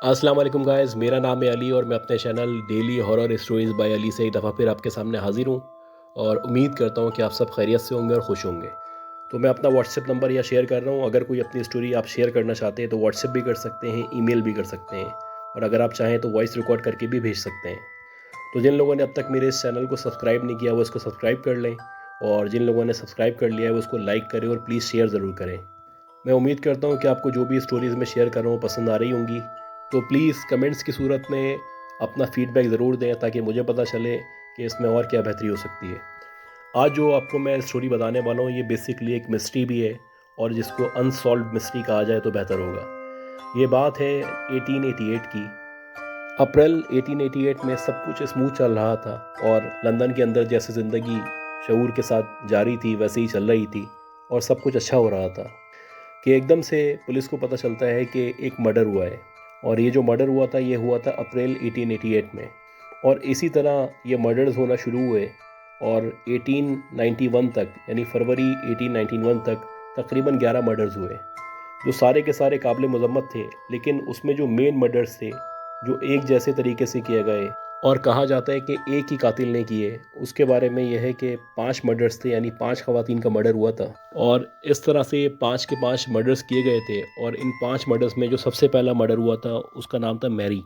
अस्सलाम वालेकुम गाइस, मेरा नाम है अली और मैं अपने channel daily horror stories by Ali से एक दफ़ा फिर आपके सामने हाज़िर हूँ और उम्मीद करता हूँ कि आप सब खैरियत से होंगे और खुश होंगे। तो मैं अपना व्हाट्सएप नंबर यहाँ शेयर कर रहा हूँ। अगर कोई अपनी स्टोरी आप शेयर करना चाहते हैं तो व्हाट्सएप भी कर सकते हैं, ईमेल भी कर सकते हैं और अगर आप चाहें तो वॉइस रिकॉर्ड करके भी भेज सकते हैं। तो जिन लोगों ने अब तक मेरे इस चैनल को सब्सक्राइब नहीं किया वो इसको सब्सक्राइब कर लें और जिन लोगों ने सब्सक्राइब कर लिया है वो उसको लाइक करें और प्लीज़ शेयर ज़रूर करें। मैं उम्मीद करता हूँ कि आपको जो भी स्टोरीज़ मैं शेयर कर रहा हूँ पसंद आ रही होंगी। तो प्लीज़ कमेंट्स की सूरत में अपना फीडबैक ज़रूर दें ताकि मुझे पता चले कि इसमें और क्या बेहतरी हो सकती है। आज जो आपको मैं स्टोरी बताने वाला हूँ ये बेसिकली एक मिस्ट्री भी है और जिसको अनसॉल्व्ड मिस्ट्री कहा जाए तो बेहतर होगा। ये बात है 1888 की। अप्रैल 1888 में सब कुछ स्मूथ चल रहा था और लंदन के अंदर जैसे ज़िंदगी शऊर के साथ जारी थी वैसे ही चल रही थी और सब कुछ अच्छा हो रहा था कि एकदम से पुलिस को पता चलता है कि एक मर्डर हुआ है। और ये जो मर्डर हुआ था ये हुआ था अप्रैल 1888 में और इसी तरह ये मर्डर्स होना शुरू हुए और 1891 तक यानी फरवरी 1891 तक तकरीबन 11 मर्डर्स हुए जो सारे के सारे काबिल मजम्मत थे। लेकिन उसमें जो मेन मर्डर्स थे जो एक जैसे तरीके से किए गए और कहा जाता है कि एक ही कातिल ने किए, उसके बारे में यह है कि 5 मर्डर्स थे यानी 5 खवातीन का मर्डर हुआ था और इस तरह से ये 5 के 5 मर्डर्स किए गए थे। और इन 5 मर्डर्स में जो सबसे पहला मर्डर हुआ था उसका नाम था मैरी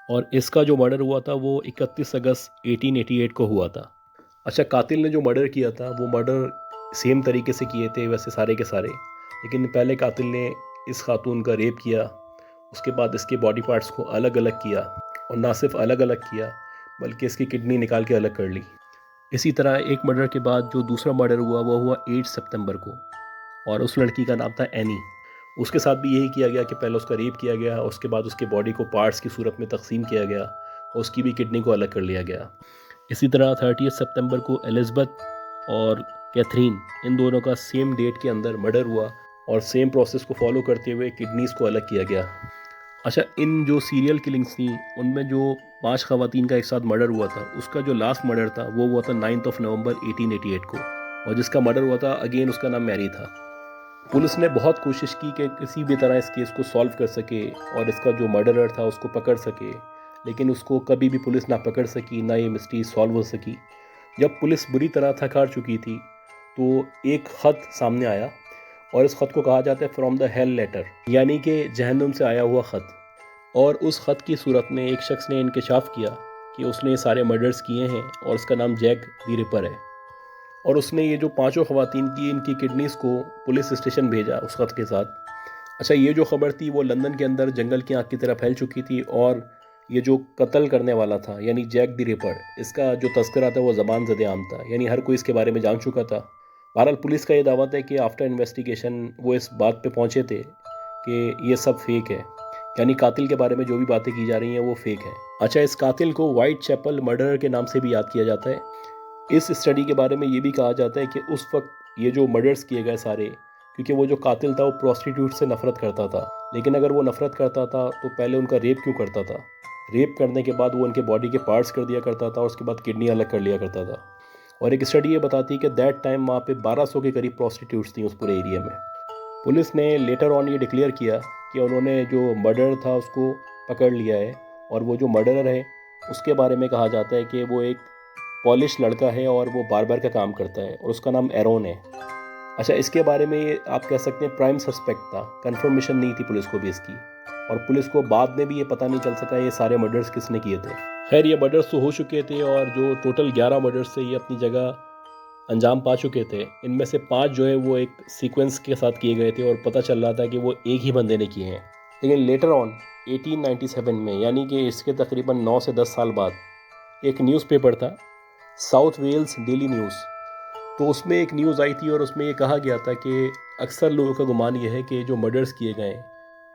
और इसका जो मर्डर हुआ था वो 31 अगस्त 1888 को हुआ था। अच्छा, कातिल ने जो मर्डर किया था वो मर्डर सेम तरीके से किए थे वैसे सारे के सारे, लेकिन पहले कातिल ने इस खातून का रेप किया, उसके बाद इसके बॉडी पार्ट्स को अलग अलग किया और ना सिर्फ अलग अलग किया बल्कि इसकी किडनी निकाल के अलग कर ली। इसी तरह एक मर्डर के बाद जो दूसरा मर्डर हुआ वो हुआ 8 सितंबर को और उस लड़की का नाम था एनी। उसके साथ भी यही किया गया कि पहले उसका रेप किया गया और उसके बाद उसके बॉडी को पार्ट्स की सूरत में तकसीम किया गया और उसकी भी किडनी को अलग कर लिया गया। इसी तरह 30 सितंबर को एलिज़ाबेथ और कैथरीन इन दोनों का सेम डेट के अंदर मर्डर हुआ और सेम प्रोसेस को फॉलो करते हुए किडनीज़ को अलग किया गया। अच्छा, इन जो सीरियल किलिंग्स थी उनमें जो 5 खवातीन का एक साथ मर्डर हुआ था उसका जो लास्ट मर्डर था वो हुआ था 9 नवंबर 1888 को और जिसका मर्डर हुआ था अगेन उसका नाम मैरी था। पुलिस ने बहुत कोशिश की कि किसी भी तरह इस केस को सॉल्व कर सके और इसका जो मर्डरर था उसको पकड़ सके, लेकिन उसको कभी भी पुलिस ना पकड़ सकी ना ये मिस्ट्री सॉल्व हो सकी। जब पुलिस बुरी तरह थक हार चुकी थी तो एक ख़त सामने आया और इस ख़त को कहा जाता है फ्रॉम द हेल लेटर, यानी कि जहन्नुम से आया हुआ ख़त। और उस ख़त की सूरत में एक शख्स ने इंकशाफ किया कि उसने ये सारे मर्डर्स किए हैं और उसका नाम जैक दी रिपर है और उसने ये जो पांचों ख़वातीन की इनकी किडनीज़ को पुलिस स्टेशन भेजा उस ख़त के साथ। अच्छा, ये जो ख़बर थी वो लंदन के अंदर जंगल की आग की तरह फैल चुकी थी और ये जो कत्ल करने वाला था यानी जैक द रिपर, इसका जो तस्करा था वो ज़बान ज़द-ए-आम था, यानी हर कोई इसके बारे में जान चुका था। बहरहाल पुलिस का ये दावा है कि आफ्टर इन्वेस्टिगेशन वो इस बात पे पहुंचे थे कि ये सब फेक है, यानी कातिल के बारे में जो भी बातें की जा रही हैं वो फेक है। अच्छा, इस कातिल को वाइट चैपल मर्डर के नाम से भी याद किया जाता है। इस स्टडी के बारे में ये भी कहा जाता है कि उस वक्त ये जो मर्डर्स किए गए सारे, क्योंकि वो जो कातिल था वो प्रोस्टिट्यूट से नफरत करता था, लेकिन अगर वो नफरत करता था तो पहले उनका रेप क्यों करता था? रेप करने के बाद वो उनके बॉडी के पार्ट्स कर दिया करता था और उसके बाद किडनी अलग कर लिया करता था। और एक स्टडी ये बताती है कि दैट टाइम वहाँ पे 1200 के करीब प्रोस्टिट्यूट्स थी उस पूरे एरिया में। पुलिस ने लेटर ऑन ये डिक्लेयर किया कि उन्होंने जो मर्डर था उसको पकड़ लिया है और वो जो मर्डरर है उसके बारे में कहा जाता है कि वो एक पॉलिश लड़का है और वो बार्बर का काम करता है और उसका नाम एरोन है। अच्छा, इसके बारे में ये आप कह सकते हैं प्राइम सस्पेक्ट था, कंफर्मेशन नहीं थी पुलिस को भी इसकी और पुलिस को बाद में भी ये पता नहीं चल सका ये सारे मर्डर्स किसने किए थे। खैर, ये मर्डर्स तो हो चुके थे और जो टोटल 11 मर्डर्स थे ये अपनी जगह अंजाम पा चुके थे। इनमें से 5 जो है वो एक सीक्वेंस के साथ किए गए थे और पता चल रहा था कि वो एक ही बंदे ने किए हैं। लेकिन लेटर ऑन 1897 में, यानी कि इसके तकरीबन 9 से 10 साल बाद, एक न्यूज़पेपर था साउथ वेल्स डेली न्यूज़। तो उसमें एक न्यूज़ आई थी और उसमें ये कहा गया था कि अक्सर लोगों का गुमान ये है कि जो मर्डर्स किए गए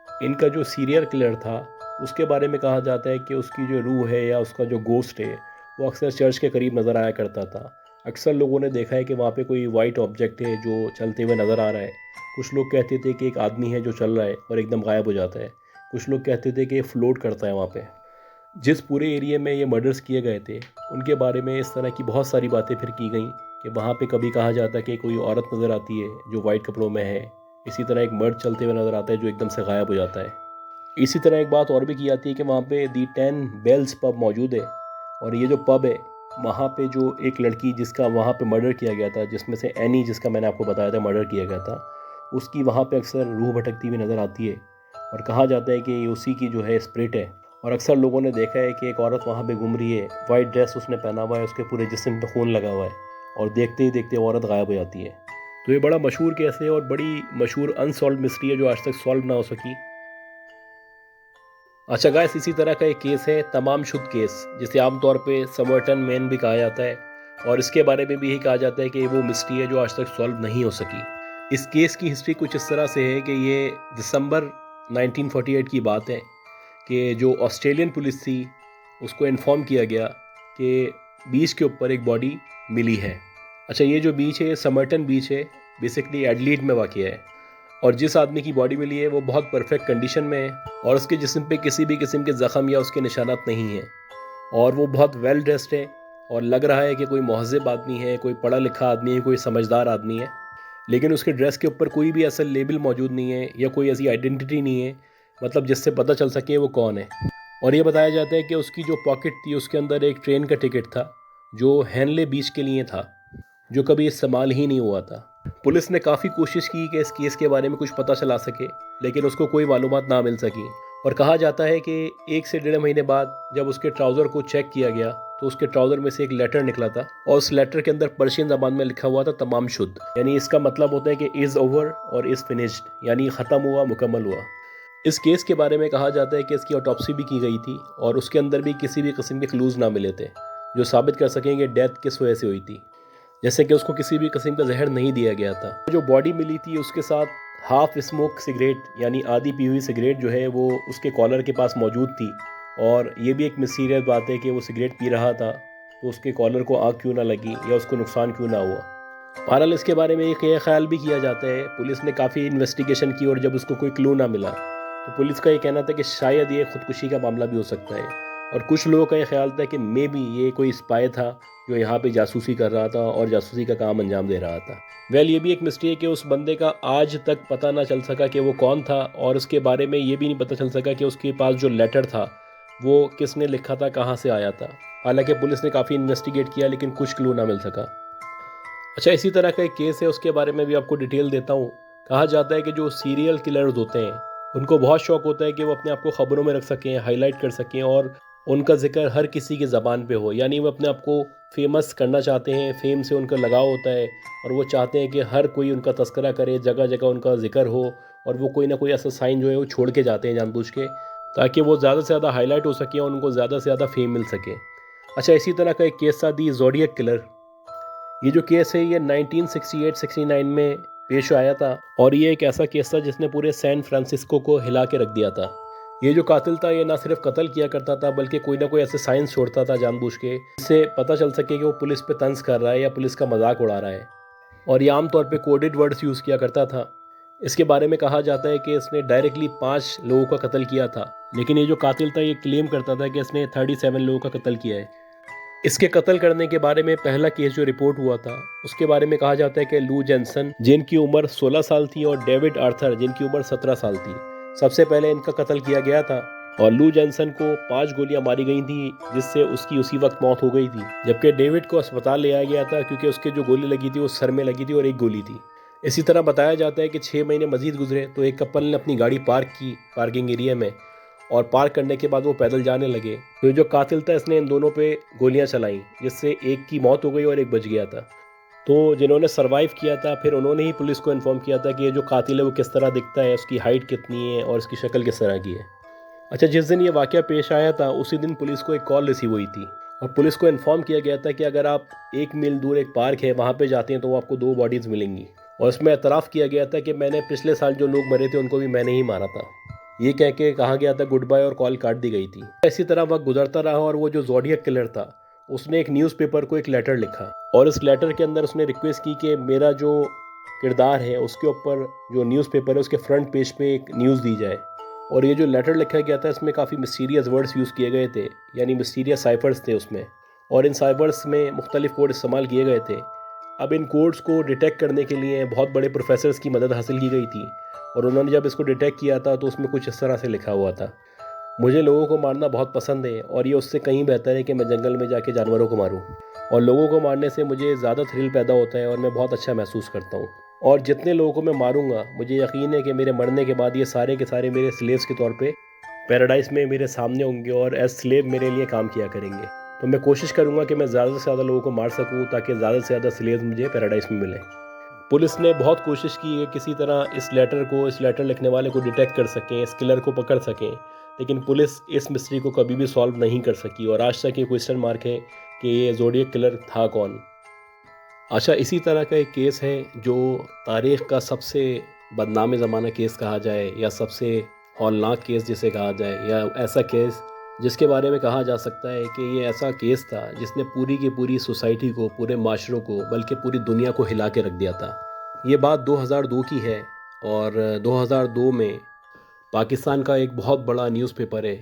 इनका जो सीरियल किलर था उसके बारे में कहा जाता है कि उसकी जो रूह है या उसका जो गोस्ट है वो अक्सर चर्च के करीब नज़र आया करता था। अक्सर लोगों ने देखा है कि वहाँ पे कोई वाइट ऑब्जेक्ट है जो चलते हुए नज़र आ रहा है। कुछ लोग कहते थे कि एक आदमी है जो चल रहा है और एकदम गायब हो जाता है। कुछ लोग कहते थे कि फ्लोट करता है वहाँ पे। जिस पूरे एरिया में ये मर्डर्स किए गए थे उनके बारे में इस तरह की बहुत सारी बातें फिर की गई कि वहाँ पे कभी कहा जाता है कि कोई औरत नज़र आती है जो वाइट कपड़ों में है। इसी तरह एक मर्द चलते हुए नज़र आता है जो एकदम से गायब हो जाता है। इसी तरह एक बात और भी की जाती है कि वहाँ पे दी 10 बेल्स पब मौजूद है, और ये जो पब है वहाँ पे जो एक लड़की जिसका वहाँ पे मर्डर किया गया था, जिसमें से एनी जिसका मैंने आपको बताया था मर्डर किया गया था, उसकी वहाँ पे अक्सर रूह भटकती हुई नज़र आती है। और कहा जाता है कि ये उसी की जो है स्पिरिट है। और अक्सर लोगों ने देखा है कि एक औरत वहाँ पे घूम रही है, वाइट ड्रेस उसने पहना हुआ है, उसके पूरे जिस्म पे खून लगा हुआ है, और देखते ही देखते औरत गायब हो जाती है। तो ये बड़ा मशहूर केस है और बड़ी मशहूर अनसॉल्व मिस्ट्री है जो आज तक सॉल्व ना हो सकी। अच्छा गाइस, इसी तरह का एक केस है तमाम शुद्ध केस, जिसे आमतौर पे समर्टन मैन भी कहा जाता है, और इसके बारे में भी यही कहा जाता है कि वो मिस्ट्री है जो आज तक सॉल्व नहीं हो सकी। इस केस की हिस्ट्री कुछ इस तरह से है कि ये दिसंबर 1948 की बात है कि जो ऑस्ट्रेलियन पुलिस थी उसको इन्फॉर्म किया गया कि बीच के ऊपर एक बॉडी मिली है। अच्छा, ये जो बीच है ये समर्टन बीच है, बेसिकली एडलीड में वाक़ है, और जिस आदमी की बॉडी मिली है वो बहुत परफेक्ट कंडीशन में है, और उसके जिस्म पे किसी भी किस्म के ज़ख़म या उसके निशानात नहीं हैं, और वो बहुत वेल ड्रेस्ड है, और लग रहा है कि कोई महज़ब आदमी है, कोई पढ़ा लिखा आदमी है, कोई समझदार आदमी है। लेकिन उसके ड्रेस के ऊपर कोई भी ऐसा लेबल मौजूद नहीं है या कोई ऐसी आइडेंटिटी नहीं है, मतलब जिससे पता चल सके वो कौन है। और ये बताया जाता है कि उसकी जो पॉकेट थी उसके अंदर एक ट्रेन का टिकट था जो हैनले बीच के लिए था, जो कभी इस्तेमाल ही नहीं हुआ था। पुलिस ने काफ़ी कोशिश की कि इस केस के बारे में कुछ पता चला सके, लेकिन उसको कोई मालूमात ना मिल सकी। और कहा जाता है कि 1 से 1.5 महीने बाद जब उसके ट्राउज़र को चेक किया गया तो उसके ट्राउज़र में से एक लेटर निकला था, और उस लेटर के अंदर पर्शियन ज़बान में लिखा हुआ था तमाम शुद्ध, यानी इसका मतलब होता है कि इज़ ओवर और इज़ फिनिश्ड, यानी ख़त्म हुआ, मुकम्मल हुआ। इस केस के बारे में कहा जाता है कि इसकी ऑटोप्सी भी की गई थी, और उसके अंदर भी किसी भी किस्म के क्लूज़ ना मिले थे जो साबित कर सकें कि डेथ किस वजह से हुई थी, जैसे कि उसको किसी भी किस्म का जहर नहीं दिया गया था। जो बॉडी मिली थी उसके साथ हाफ स्मोक सिगरेट, यानी आधी पी हुई सिगरेट जो है वो उसके कॉलर के पास मौजूद थी, और ये भी एक मिस्टीरियस बात है कि वो सिगरेट पी रहा था तो उसके कॉलर को आग क्यों ना लगी या उसको नुकसान क्यों ना हुआ। बहरहाल इसके बारे में एक ये ख्याल भी किया जाता है, पुलिस ने काफ़ी इन्वेस्टिगेशन की और जब उसको कोई क्लू ना मिला तो पुलिस का ये कहना था कि शायद ये खुदकुशी का मामला भी हो सकता है, और कुछ लोगों का ये ख्याल था कि मे बी ये कोई स्पाई था जो यहाँ पे जासूसी कर रहा था और जासूसी का काम अंजाम दे रहा था। ये भी एक मिस्ट्री है कि उस बंदे का आज तक पता ना चल सका कि वो कौन था, और उसके बारे में ये भी नहीं पता चल सका कि उसके पास जो लेटर था वो किसने लिखा था, कहाँ से आया था। हालांकि पुलिस ने काफ़ी इन्वेस्टिगेट किया लेकिन कुछ क्लू ना मिल सका। अच्छा, इसी तरह का एक केस है, उसके बारे में भी आपको डिटेल देता हूँ। कहा जाता है कि जो सीरियल किलर्स होते हैं उनको बहुत शौक होता है कि वो अपने आप को ख़बरों में रख सकें, हाईलाइट कर सकें, और उनका जिक्र हर किसी की ज़बान पे हो, यानी वो अपने आप को फेमस करना चाहते हैं, फेम से उनका लगाव होता है, और वो चाहते हैं कि हर कोई उनका तस्करा करे, जगह जगह उनका जिक्र हो, और वो कोई ना कोई ऐसा साइन जो है वो छोड़ के जाते हैं जानबूझ के, ताकि वो ज़्यादा से ज़्यादा हाईलाइट हो सके और उनको ज़्यादा से ज़्यादा फेम मिल सके। अच्छा, इसी तरह का एक केस था दी ज़ोडिएक किलर। ये जो केस है ये 1968-69 में पेश आया था, और ये एक ऐसा केस था जिसने पूरे सैन फ्रांसिस्को को हिला के रख दिया था। ये जो कातिल था ये ना सिर्फ कत्ल किया करता था बल्कि कोई ना कोई ऐसे साइंस छोड़ता था जानबूझ के, जिससे पता चल सके कि वो पुलिस पे तंज कर रहा है या पुलिस का मजाक उड़ा रहा है, और ये आमतौर पे कोडेड वर्ड्स यूज़ किया करता था। इसके बारे में कहा जाता है कि इसने डायरेक्टली 5 लोगों का कत्ल किया था, लेकिन ये जो कातिल था ये क्लेम करता था कि इसने 37 लोगों का कत्ल किया है। इसके कत्ल करने के बारे में पहला केस जो रिपोर्ट हुआ था उसके बारे में कहा जाता है कि लू जेंसन, जिनकी उम्र 16 साल थी, और डेविड आर्थर, जिनकी उम्र 17 साल थी, सबसे पहले इनका कत्ल किया गया था। और लू जेंसन को 5 गोलियां मारी गई थी जिससे उसकी उसी वक्त मौत हो गई थी, जबकि डेविड को अस्पताल ले आया गया था क्योंकि उसके जो गोली लगी थी वो सर में लगी थी और एक गोली थी। इसी तरह बताया जाता है कि 6 महीने मजीद गुजरे तो एक कपल ने अपनी गाड़ी पार्क की पार्किंग एरिया में, और पार्क करने के बाद वो पैदल जाने लगे, तो जो कातिल था इसने इन दोनों पे गोलियां चलाई जिससे एक की मौत हो गई और एक बच गया था। तो जिन्होंने सरवाइव किया था फिर उन्होंने ही पुलिस को इन्फॉर्म किया था कि ये जो कातिल है वो किस तरह दिखता है, उसकी हाइट कितनी है और उसकी शक्ल किस तरह की है। अच्छा, जिस दिन ये वाक़या पेश आया था उसी दिन पुलिस को एक कॉल रिसीव हुई थी, और पुलिस को इन्फॉर्म किया गया था कि अगर आप 1 मील दूर एक पार्क है वहाँ पे जाते हैं तो वो आपको 2 बॉडीज़ मिलेंगी, और इसमें एतराफ़ किया गया था कि मैंने पिछले साल जो लोग मरे थे उनको भी मैंने ही मारा था। ये कह के कहा गया था गुड बाय, और कॉल काट दी गई थी। इसी तरह वक्त गुजरता रहा और वो जो ज़ोडिएक किलर था उसने एक न्यूज़पेपर को एक लेटर लिखा, और इस लेटर के अंदर उसने रिक्वेस्ट की कि मेरा जो किरदार है उसके ऊपर जो न्यूज़पेपर है उसके फ्रंट पेज पे एक न्यूज़ दी जाए। और ये जो लेटर लिखा गया था इसमें काफ़ी मिस्टीरियस वर्ड्स यूज़ किए गए थे, यानी मिस्टीरियस साइफर्स थे उसमें, और इन साइफर्स में मुख्तलिफ कोड इस्तेमाल किए गए थे। अब इन कोड्स को डिटेक्ट करने के लिए बहुत बड़े प्रोफेसर्स की मदद हासिल की गई थी, और उन्होंने जब इसको डिटेक्ट किया था तो उसमें कुछ इस तरह से लिखा हुआ था, मुझे लोगों को मारना बहुत पसंद है और ये उससे कहीं बेहतर है कि मैं जंगल में जाके जानवरों को मारूं। और लोगों को मारने से मुझे ज़्यादा थ्रिल पैदा होता है और मैं बहुत अच्छा महसूस करता हूँ। और जितने लोगों को मैं मारूंगा मुझे यकीन है कि मेरे मरने के बाद ये सारे के सारे मेरे स्लेव्स के तौर पे पैराडाइस में मेरे सामने होंगे और एज स्लेव मेरे लिए काम किया करेंगे। तो मैं कोशिश करूंगा कि मैं ज़्यादा से ज़्यादा लोगों को मार सकूं ताकि ज़्यादा से ज़्यादा स्लेव्स मुझे पैराडाइस में मिलें। पुलिस ने बहुत कोशिश की है किसी तरह इस लेटर लिखने वाले को डिटेक्ट कर सकें, इस किलर को पकड़ सकें, लेकिन पुलिस इस मिस्ट्री को कभी भी सॉल्व नहीं कर सकी और आज तक ये क्वेश्चन मार्क है कि ये ज़ोडिएक किलर था कौन। अच्छा, इसी तरह का एक केस है जो तारीख़ का सबसे बदनाम ज़माना केस कहा जाए या सबसे हौलनाक केस जिसे कहा जाए, या ऐसा केस जिसके बारे में कहा जा सकता है कि ये ऐसा केस था जिसने पूरी की पूरी सोसाइटी को, पूरे माशरों को, बल्कि पूरी दुनिया को हिला के रख दिया था। ये बात 2002 की है और 2002 में पाकिस्तान का एक बहुत बड़ा न्यूज़पेपर है,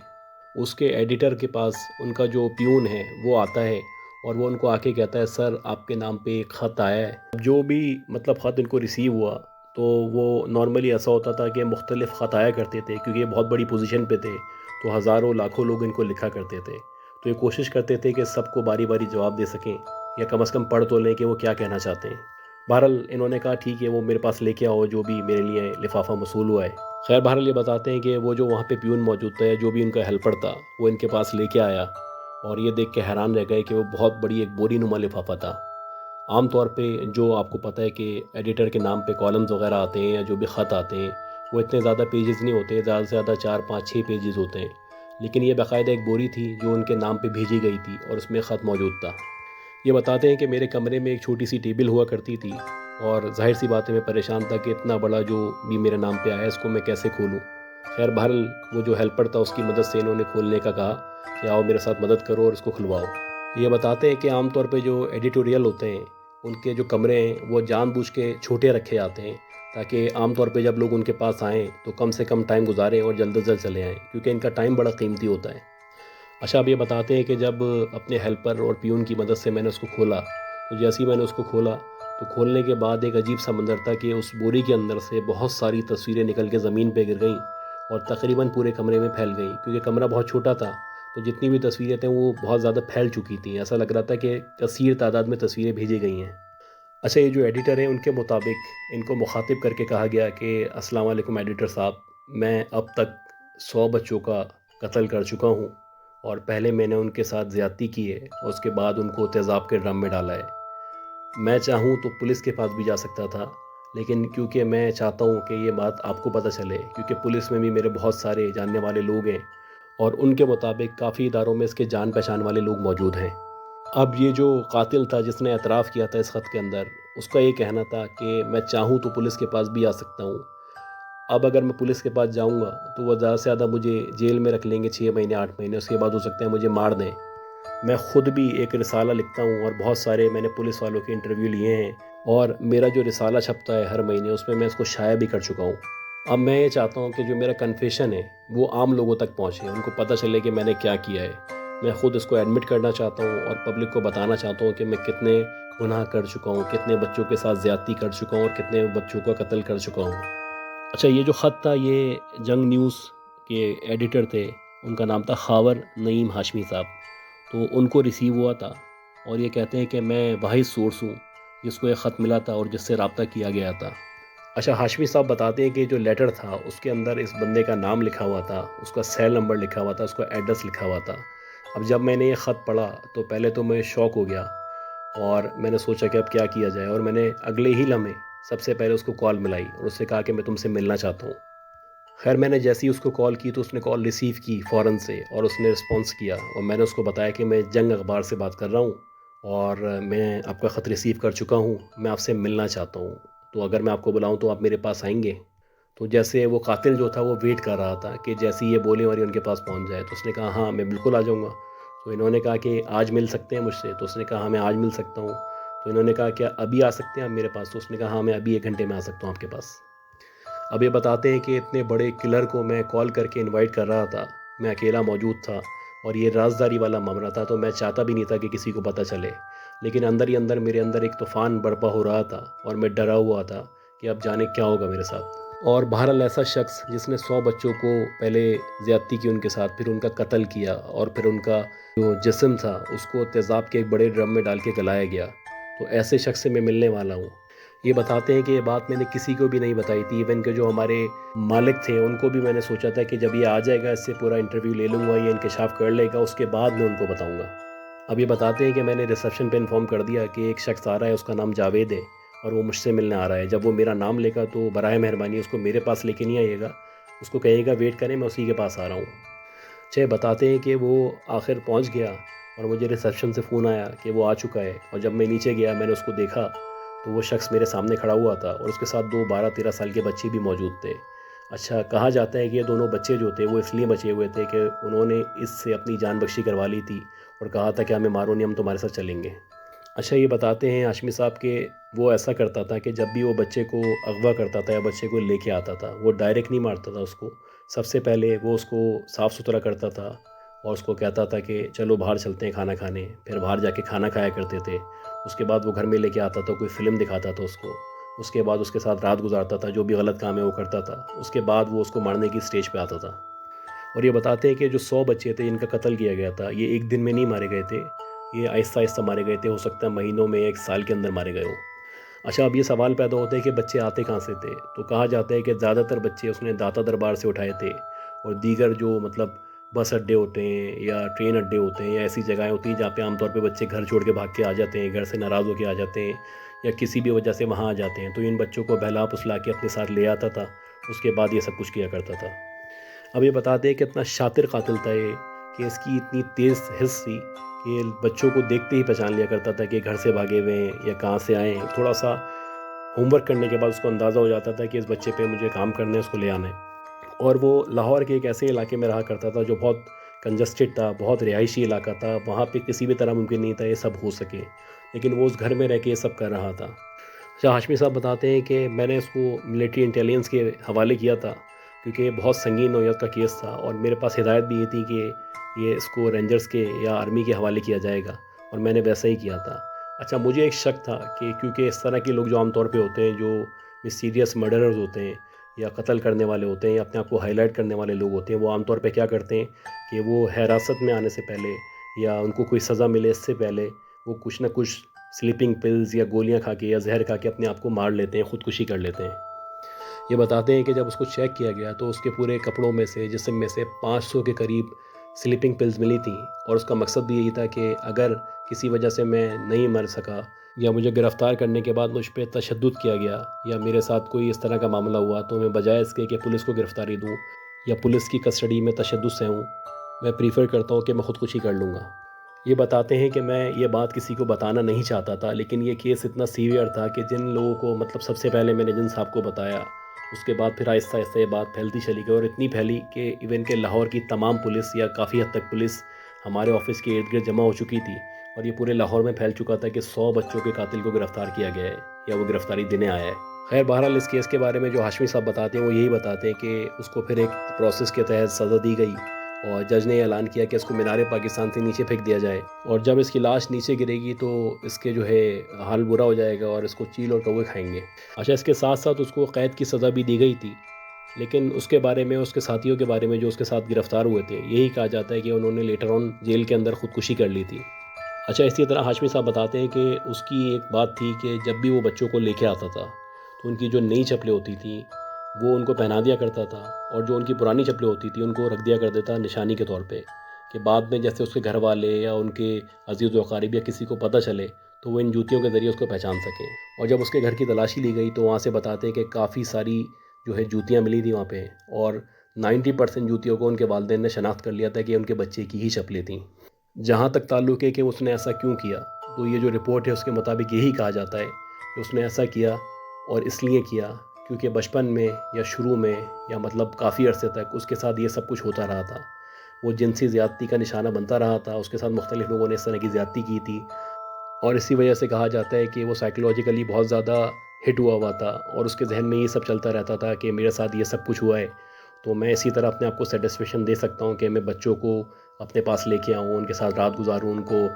उसके एडिटर के पास उनका जो प्यून है वो आता है और वो उनको आके कहता है, सर आपके नाम पे एक ख़त आया है। जो भी मतलब ख़त इनको रिसीव हुआ तो वो नॉर्मली ऐसा होता था कि मुख्तलिफ़ ख़त आया करते थे, क्योंकि ये बहुत बड़ी पोजीशन पे थे तो हज़ारों लाखों लोग इनको लिखा करते थे। तो ये कोशिश करते थे कि सबको बारी बारी जवाब दे सकें या कम से कम पढ़ तो लें कि वो क्या कहना चाहते हैं। बहरहाल इन्होंने कहा ठीक है, वो मेरे पास लेके आओ जो भी मेरे लिए लिफाफा मसूल हुआ है। खैर बहरहाल ये बताते हैं कि वो जो वहाँ पे प्यून मौजूद था, जो भी उनका हेल्पर था, वो इनके पास लेके आया और ये देख के हैरान रह गए कि वो बहुत बड़ी एक बोरी नुमा लिफाफा था। आम तौर पे जो आपको पता है कि एडिटर के नाम पे कॉलम्स वगैरह आते हैं या जो भी ख़त आते हैं वो इतने ज़्यादा पेजेस नहीं होते, ज़्यादा से ज़्यादा 4, 5, 6 पेजेस होते हैं। लेकिन ये बाकायदा एक बोरी थी जो उनके नाम पे भेजी गई थी और उसमें ख़त मौजूद था। ये बताते हैं कि मेरे कमरे में एक छोटी सी टेबल हुआ करती थी और ज़ाहिर सी बात है मैं परेशान था कि इतना बड़ा जो भी मेरे नाम पे आया है इसको मैं कैसे खोलूँ। खैर बहरहाल वो जो हेल्पर था उसकी मदद से इन्होंने खोलने का कहा कि आओ मेरे साथ मदद करो और इसको खुलवाओ। ये बताते हैं कि आमतौर पे जो एडिटोरियल होते हैं उनके जो कमरे हैं वो जानबूझ के छोटे रखे जाते हैं ताकि आमतौर पे जब लोग उनके पास आएँ तो कम से कम टाइम गुजारें और जल्द से जल्द चले आएँ, क्योंकि इनका टाइम बड़ा कीमती होता है। अच्छा, अब ये बताते हैं कि जब अपने हेल्पर और पियून की मदद से मैंने उसको खोला तो जैसे ही मैंने उसको खोला तो खोलने के बाद एक अजीब सा मंजर था कि उस बोरी के अंदर से बहुत सारी तस्वीरें निकल के ज़मीन पे गिर गईं और तकरीबन पूरे कमरे में फैल गई, क्योंकि कमरा बहुत छोटा था तो जितनी भी तस्वीरें थीं वो बहुत ज़्यादा फैल चुकी थी। ऐसा लग रहा था कि कसीर तादाद में तस्वीरें भेजी गई हैं। अच्छा, ये जो एडिटर हैं उनके मुताबिक इनको मुखातिब करके कहा गया कि अस्सलाम वालेकुम एडिटर साहब, मैं अब तक 100 बच्चों का कत्ल कर चुका हूँ और पहले मैंने उनके साथ ज़्यादती की है और उसके बाद उनको तेज़ाब के ड्रम में डाला है। मैं चाहूँ तो पुलिस के पास भी जा सकता था, लेकिन क्योंकि मैं चाहता हूँ कि ये बात आपको पता चले, क्योंकि पुलिस में भी मेरे बहुत सारे जानने वाले लोग हैं और उनके मुताबिक काफ़ी इदारों में इसके जान पहचान वाले लोग मौजूद हैं। अब ये जो कातिल था जिसने एतराफ़ किया था इस ख़त के अंदर, उसका ये कहना था कि मैं चाहूँ तो पुलिस के पास भी आ सकता हूँ। अब अगर मैं पुलिस के पास जाऊँगा तो वो ज़्यादा से ज़्यादा मुझे जेल में रख लेंगे 6 महीने 8 महीने, उसके बाद हो सकता है मुझे मार दें। मैं ख़ुद भी एक रिसाला लिखता हूँ और बहुत सारे मैंने पुलिस वालों के इंटरव्यू लिए हैं और मेरा जो रिसाला छपता है हर महीने उसमें मैं इसको शाया भी कर चुका हूँ। अब मैं ये चाहता हूँ कि जो मेरा कन्फेशन है वो आम लोगों तक पहुँचे, उनको पता चले कि मैंने क्या किया है। मैं ख़ुद इसको एडमिट करना चाहता हूँ और पब्लिक को बताना चाहता हूँ कि मैं कितने गुनाह कर चुका हूँ, कितने बच्चों के साथ ज़्यादती कर चुका हूँ और कितने बच्चों का कत्ल कर चुका हूँ। अच्छा, ये जो ख़त था ये जंग न्यूज़ के एडिटर थे, उनका नाम था खावर नईम हाशमी साहब, तो उनको रिसीव हुआ था और ये कहते हैं कि मैं वही सोर्स हूँ जिसको ये ख़त मिला था और जिससे रब्ता किया गया था। अच्छा, हाशमी साहब बताते हैं कि जो लेटर था उसके अंदर इस बंदे का नाम लिखा हुआ था, उसका सेल नंबर लिखा हुआ था, उसका एड्रेस लिखा हुआ था। अब जब मैंने ये ख़त पढ़ा तो पहले तो मैं शॉक हो गया और मैंने सोचा कि अब क्या किया जाए, और मैंने अगले ही लम्हे सबसे पहले उसको कॉल मिलाई और उससे कहा कि मैं तुमसे मिलना चाहता हूँ। खैर मैंने जैसे ही उसको कॉल की तो उसने कॉल रिसीव की फ़ौरन से और उसने रिस्पॉन्स किया और मैंने उसको बताया कि मैं जंग अखबार से बात कर रहा हूँ और मैं आपका ख़त रिसीव कर चुका हूँ, मैं आपसे मिलना चाहता हूँ, तो अगर मैं आपको बुलाऊँ तो आप मेरे पास आएंगे? तो जैसे वो कातिल जो था वो वेट कर रहा था कि जैसे ही ये बोले और ये उनके पास पहुँच जाए, तो उसने कहा हाँ मैं बिल्कुल आ जाऊँगा। तो इन्होंने कहा कि आज मिल सकते हैं मुझसे? तो उसने कहा हाँ मैं आज मिल सकता हूँ। तो इन्होंने कहा क्या अभी आ सकते हैं आप मेरे पास? तो उसने कहा हाँ मैं अभी 1 घंटे में आ सकता हूँ आपके पास। अब ये बताते हैं कि इतने बड़े किलर को मैं कॉल करके इनवाइट कर रहा था, मैं अकेला मौजूद था और ये राज़दारी वाला मामला था, तो मैं चाहता भी नहीं था कि किसी को पता चले। लेकिन अंदर ही अंदर मेरे अंदर एक तूफ़ान बर्पा हो रहा था और मैं डरा हुआ था कि अब जाने क्या होगा मेरे साथ। और बहरहाल ऐसा शख्स जिसने 100 बच्चों को पहले ज़्यादती की उनके साथ, फिर उनका कत्ल किया और फिर उनका जो जिस्म था उसको तेज़ाब के एक बड़े ड्रम में डाल के गलाया गया, तो ऐसे शख्स से मैं मिलने वाला हूँ। ये बताते हैं कि ये बात मैंने किसी को भी नहीं बताई थी, इवन के जो हमारे मालिक थे उनको भी मैंने सोचा था कि जब ये आ जाएगा इससे पूरा इंटरव्यू ले लूँगा, ये इंकशाफ कर लेगा, उसके बाद मैं उनको बताऊँगा। अब ये बताते हैं कि मैंने रिसेप्शन पे इन्फॉर्म कर दिया कि एक शख्स आ रहा है, उसका नाम जावेद है और वो मुझसे मिलने आ रहा है। जब वो मेरा नाम लेगा तो बराए मेहरबानी उसको मेरे पास लेके नहीं आइएगा, उसको कहिएगा वेट करें, मैं उसी के पास आ रहा हूँ। अच्छा, बताते हैं कि वो आखिर पहुँच गया और मुझे रिसेप्शन से फ़ोन आया कि वो आ चुका है, और जब मैं नीचे गया मैंने उसको देखा तो वो शख्स मेरे सामने खड़ा हुआ था और उसके साथ 2 12-13 साल के बच्चे भी मौजूद थे। अच्छा, कहा जाता है कि ये दोनों बच्चे जो थे वो इसलिए बचे हुए थे कि उन्होंने इससे अपनी जान बख्शी करवा ली थी और कहा था कि हमें मारो नहीं, हम तुम्हारे साथ चलेंगे। अच्छा, ये बताते हैं हाशमी साहब कि वो ऐसा करता था कि जब भी वो बच्चे को अगवा करता था या बच्चे को लेके आता था, वो डायरेक्ट नहीं मारता था उसको। सबसे पहले वो उसको साफ़ सुथरा करता था और उसको कहता था कि चलो बाहर चलते हैं खाना खाने, फिर बाहर जाके खाना खाया करते थे। उसके बाद वो घर में लेके आता था, कोई फ़िल्म दिखाता था उसको। उसके बाद उसके साथ रात गुज़ारता था, जो भी गलत काम है वो करता था। उसके बाद वो उसको मारने की स्टेज पे आता था। और ये बताते हैं कि जो 100 बच्चे थे जिनका कत्ल किया गया था, ये एक दिन में नहीं मारे गए थे, ये आहिस्ता-आहिस्ता मारे गए थे। हो सकता है महीनों में, 1 साल के अंदर मारे गए हों। अच्छा, अब ये सवाल पैदा होता है कि बच्चे आते कहाँ से थे? तो कहा जाता है कि ज़्यादातर बच्चे उसने दाता दरबार से उठाए थे और दीगर जो मतलब बस अड्डे होते हैं या ट्रेन अड्डे होते हैं या ऐसी जगहें होती हैं जहाँ पे आमतौर पे बच्चे घर छोड़ के भाग के आ जाते हैं, घर से नाराज़ होके आ जाते हैं या किसी भी वजह से वहाँ आ जाते हैं, तो इन बच्चों को बहला-फुसला के अपने साथ ले आता था। उसके बाद ये सब कुछ किया करता था। अब ये बताते हैं कि इतना शातिर कातिल था ये, कि इसकी इतनी तेज़ हिस थी कि बच्चों को देखते ही पहचान लिया करता था कि घर से भागे हुए हैं या कहाँ से आए हैं। थोड़ा-सा होमवर्क करने के बाद उसको अंदाज़ा हो जाता था कि इस बच्चे पे मुझे काम करना है, उसको ले आना है। और वो लाहौर के एक ऐसे इलाके में रहा करता था जो बहुत कंजस्टेड था, बहुत रिहायशी इलाका था, वहाँ पे किसी भी तरह मुमकिन नहीं था ये सब हो सके। लेकिन वो उस घर में रह के ये सब कर रहा था। अच्छा, हाशमी साहब बताते हैं कि मैंने इसको मिलिट्री इंटेलिजेंस के हवाले किया था, क्योंकि ये बहुत संगीन नौइयत का केस था और मेरे पास हिदायत भी ये थी कि ये इसको रेंजर्स के या आर्मी के हवाले किया जाएगा, और मैंने वैसा ही किया था। अच्छा, मुझे एक शक था कि क्योंकि इस तरह के लोग जो आमतौर पे होते हैं, जो मिस्टीरियस मर्डरर्स होते हैं या कत्ल करने वाले होते हैं या अपने आप को हाईलाइट करने वाले लोग होते हैं, वो आमतौर पे क्या करते हैं कि वो हिरासत में आने से पहले या उनको कोई सज़ा मिले इससे पहले वो कुछ ना कुछ स्लीपिंग पिल्स या गोलियां खा के या जहर खा के अपने आप को मार लेते हैं, ख़ुदकुशी कर लेते हैं। ये बताते हैं कि जब उसको चेक किया गया तो उसके पूरे कपड़ों में से, जिस्म में से 500 के करीब स्लीपिंग पिल्स मिली थी, और उसका मकसद भी यही था कि अगर किसी वजह से मैं नहीं मर सका या मुझे गिरफ़्तार करने के बाद मुझ पे तशद्दुद किया गया या मेरे साथ कोई इस तरह का मामला हुआ, तो मैं बजाय इसके कि पुलिस को गिरफ़्तारी दूँ या पुलिस की कस्टडी में तशद्दुद सहूँ, मैं प्रीफ़र करता हूँ कि मैं ख़ुदकुशी कर लूँगा। ये बताते हैं कि मैं ये बात किसी को बताना नहीं चाहता था, लेकिन ये केस इतना सीवियर था कि जिन लोगों को मतलब सबसे पहले मैंने जिन साहब को बताया, उसके बाद फिर आहिस्ता-आहिस्ता ये बात फैलती चली गई और इतनी फैली कि इवन के लाहौर की तमाम पुलिस या काफ़ी हद तक पुलिस हमारे ऑफ़िस के इर्द-गिर्द जमा हो चुकी थी और ये पूरे लाहौर में फैल चुका था कि 100 बच्चों के कातिल को गिरफ़्तार किया गया है या वो गिरफ़्तारी देने आया है। खैर, बहरहाल इस केस के बारे में जो हाशमी साहब बताते हैं वो यही बताते हैं कि उसको फिर एक प्रोसेस के तहत सज़ा दी गई और जज ने ऐलान किया कि इसको मीनार पाकिस्तान से नीचे फेंक दिया जाए, और जब इसकी लाश नीचे गिरेगी तो इसके जो है हाल बुरा हो जाएगा और इसको चील और कौवे खाएंगे। अच्छा, इसके साथ साथ उसको क़ैद की सज़ा भी दी गई थी, लेकिन उसके बारे में, उसके साथियों के बारे में जो उसके साथ गिरफ़्तार हुए थे, यही कहा जाता है कि उन्होंने लेटर ऑन जेल के अंदर ख़ुदकुशी कर ली थी। अच्छा, इसी तरह हाशमी साहब बताते हैं कि उसकी एक बात थी कि जब भी वो बच्चों को लेके आता था तो उनकी जो नई चप्पलें होती थी वो उनको पहना दिया करता था, और जो उनकी पुरानी चप्पलें होती थी उनको रख दिया कर देता निशानी के तौर पे, कि बाद में जैसे उसके घर वाले या उनके अजीज़ व अक़ारिब या किसी को पता चले तो वो इन जूतियों के ज़रिए उसको पहचान सकें। और जब उसके घर की तलाशी ली गई तो वहाँ से बताते हैं कि काफ़ी सारी जो है जूतियाँ मिली थी वहाँ पे, और 90% जूतियों को उनके वालिदैन ने शनाख्त कर लिया था कि उनके बच्चे की ही चप्पलें थीं। जहाँ तक ताल्लुक़ है कि उसने ऐसा क्यों किया, तो ये जो रिपोर्ट है उसके मुताबिक यही कहा जाता है कि उसने ऐसा किया और इसलिए किया क्योंकि बचपन में या शुरू में या मतलब काफ़ी अरसे तक उसके साथ ये सब कुछ होता रहा था। वो जिनसी ज़्यादती का निशाना बनता रहा था, उसके साथ मुख्तलिफ़ लोगों ने इस तरह की ज़्यादती की थी, और इसी वजह से कहा जाता है कि वो साइकोलॉजिकली बहुत ज़्यादा हिट हुआ हुआ था और उसके जहन में ये सब चलता रहता था कि मेरे साथ ये सब कुछ हुआ है, तो मैं इसी तरह अपने आप को सेटिस्फेक्शन दे सकता हूँ कि मैं बच्चों को अपने पास लेके आऊँ, उनके साथ रात गुजारूँ, उनको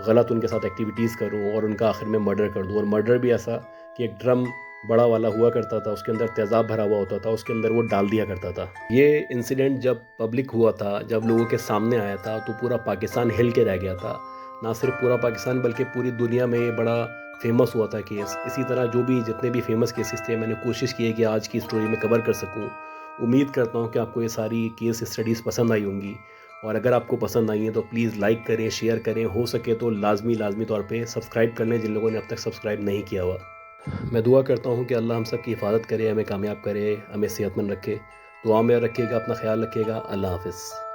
गलत उनके साथ एक्टिविटीज़ करूँ और उनका आखिर में मर्डर कर दूँ, और मर्डर भी ऐसा कि एक ड्रम बड़ा वाला हुआ करता था, उसके अंदर तेज़ाब भरा हुआ होता था, उसके अंदर वो डाल दिया करता था। ये इंसिडेंट जब पब्लिक हुआ था, जब लोगों के सामने आया था, तो पूरा पाकिस्तान हिल के रह गया था। ना सिर्फ पूरा पाकिस्तान बल्कि पूरी दुनिया में ये बड़ा फेमस हुआ था केस। इसी तरह जो भी जितने भी फेमस केसेस थे, मैंने कोशिश की है कि आज की स्टोरी में कवर कर सकूँ। उम्मीद करता हूँ कि आपको ये सारी केस स्टडीज़ पसंद आई होंगी, और अगर आपको पसंद आई है तो प्लीज़ लाइक करें, शेयर करें, हो सके तो लाजमी तौर पे सब्सक्राइब कर लें जिन लोगों ने अब तक सब्सक्राइब नहीं किया हुआ। मैं दुआ करता हूँ कि अल्लाह हम सब की हिफाजत करे, हमें कामयाब करे, हमें सेहतमंद रखे। दुआ में रखिएगा, अपना ख्याल रखिएगा। अल्लाह हाफ़िज़।